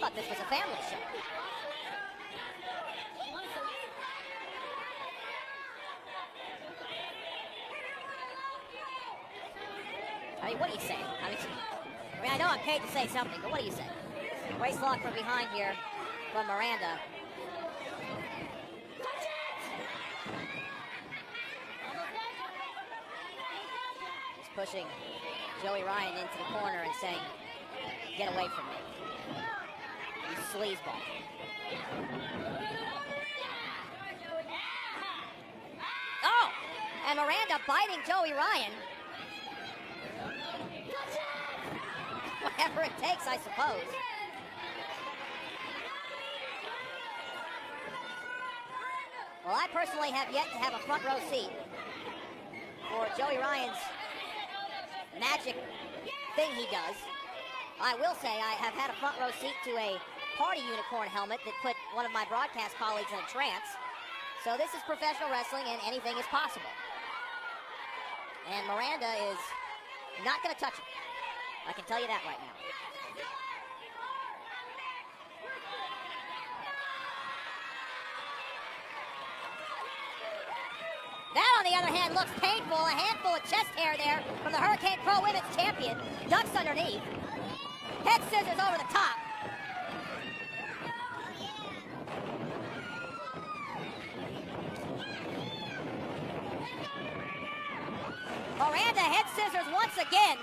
thought this was a family show. I mean, what do you say? I mean, I know I'm paid to say something, but what do you say? Waist lock from behind here from Miranda. Just pushing Joey Ryan into the corner and saying, "Get away from me, you sleazeball." Oh! And Miranda biting Joey Ryan. Whatever it takes, I suppose. Well, I personally have yet to have a front row seat for Joey Ryan's magic thing he does. I will say I have had a front row seat to a party unicorn helmet that put one of my broadcast colleagues in a trance. So this is professional wrestling and anything is possible. And Miranda is not going to touch him. I can tell you that right now. That, on the other hand, looks painful. A handful of chest hair there from the Hurricane Pro Women's Champion. Ducks underneath. Head scissors over the top. Miranda head scissors once again.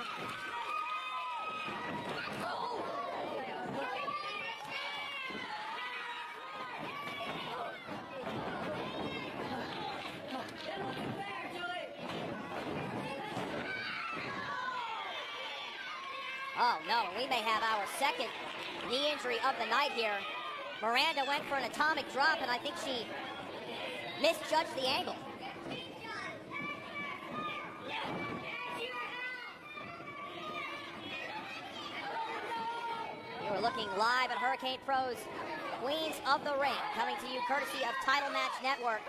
Oh no, we may have our second knee injury of the night here. Miranda went for an atomic drop and I think she misjudged the angle. You are looking live at Hurricane Pro's Queens of the Ring, coming to you courtesy of Title Match Network.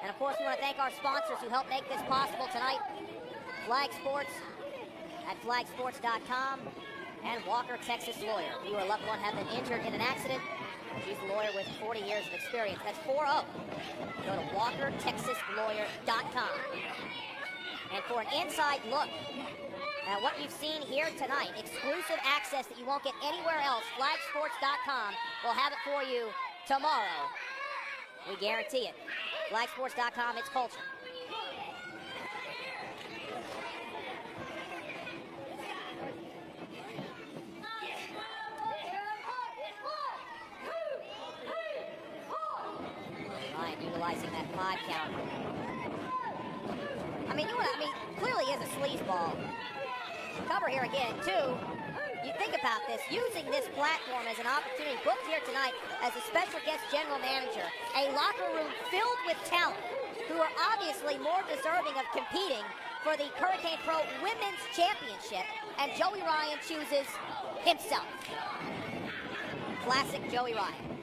And of course, we want to thank our sponsors who helped make this possible tonight. Flag Sports at flagsports.com and Walker, Texas Lawyer. If you or a loved one have been injured in an accident, she's a lawyer with 40 years of experience. That's 4-0. Go to walkertexaslawyer.com. And for an inside look at what you've seen here tonight, exclusive access that you won't get anywhere else, flagsports.com will have it for you tomorrow. We guarantee it. Flagsports.com, it's culture. Ryan utilizing that 5 count. Clearly is a sleazeball. Cover here again, too. You think about this, using this platform as an opportunity, booked here tonight as a special guest general manager, a locker room filled with talent who are obviously more deserving of competing for the Hurricane Pro Women's Championship, and Joey Ryan chooses himself. Classic Joey Ryan.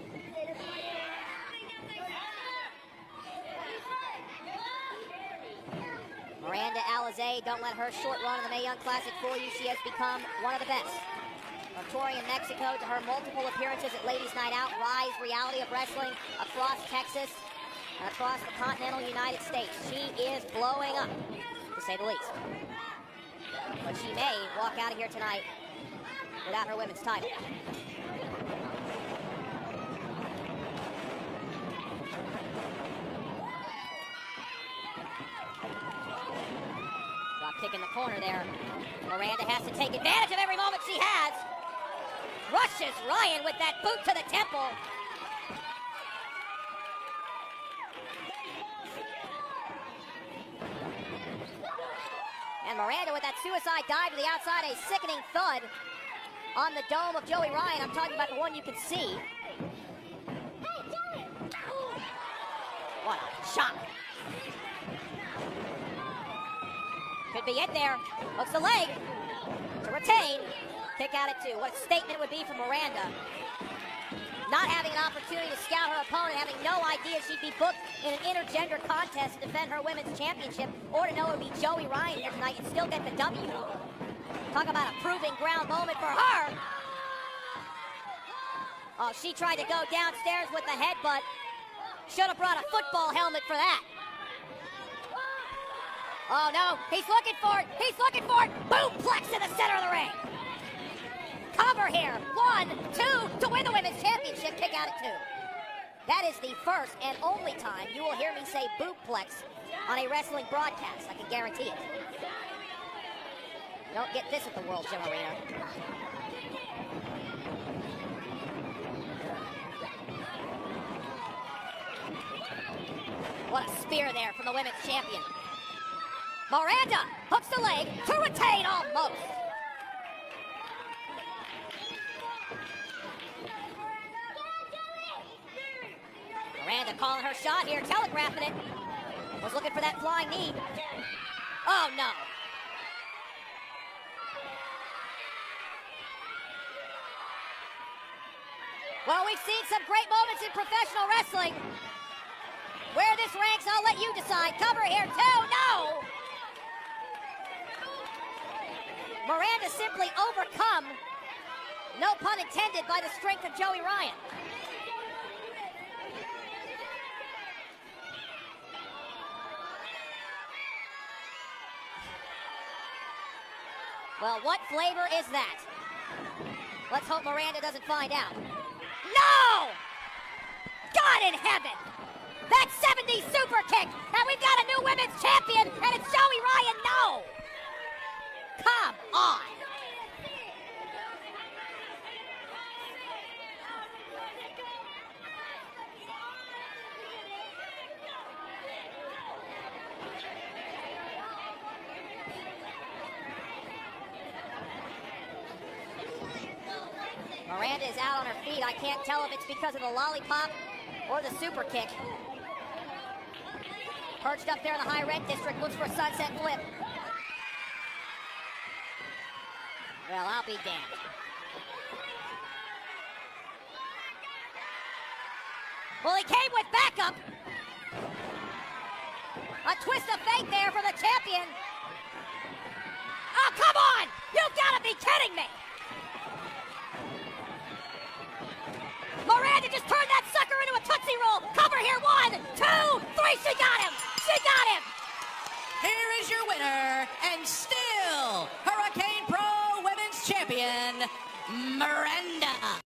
Miranda Alizé, don't let her short run in the Mae Young Classic fool you. She has become one of the best. From touring in Mexico to her multiple appearances at Ladies Night Out, Rise reality of wrestling across Texas and across the continental United States. She is blowing up, to say the least. But she may walk out of here tonight without her women's title. Kick in the corner there. Miranda has to take advantage of every moment she has. Rushes Ryan with that boot to the temple. And Miranda with that suicide dive to the outside, a sickening thud on the dome of Joey Ryan. I'm talking about the one you can see. What a shot. Could be it there. Hooks the leg to retain. Kick out at 2. What a statement it would be for Miranda. Not having an opportunity to scout her opponent, having no idea she'd be booked in an intergender contest to defend her women's championship, or to know it would be Joey Ryan here tonight and still get the W. Talk about a proving ground moment for her. Oh, she tried to go downstairs with the headbutt. Should have brought a football helmet for that. Oh no, he's looking for it. He's looking for it. Boom-plex in the center of the ring. Cover here. 1, 2 to win the women's championship. Kick out at 2. That is the first and only time you will hear me say boom-plex on a wrestling broadcast. I can guarantee it. You don't get this at the World Gym Arena. What a spear there from the women's champion. Miranda hooks the leg to retain almost. Miranda calling her shot here, telegraphing it. Was looking for that flying knee. Oh no. Well, we've seen some great moments in professional wrestling. Where this ranks, I'll let you decide. Cover here, 2, no! Miranda simply overcome, no pun intended, by the strength of Joey Ryan. Well, what flavor is that? Let's hope Miranda doesn't find out. No! God in heaven! That 70s super kick, and we've got a new women's champion, and it's Joey Ryan. No! Come on! Miranda is out on her feet. I can't tell if it's because of the lollipop or the super kick. Perched up there in the high red district, looks for a sunset flip. Well, I'll be damned. Well, he came with backup. A twist of fate there for the champion. Oh, come on! You've got to be kidding me! Miranda just turned that sucker into a Tootsie Roll. Cover here, 1, 2, 3. She got him. She got him. Here is your winner, and still Hurricane Pro Women's Champion, Miranda.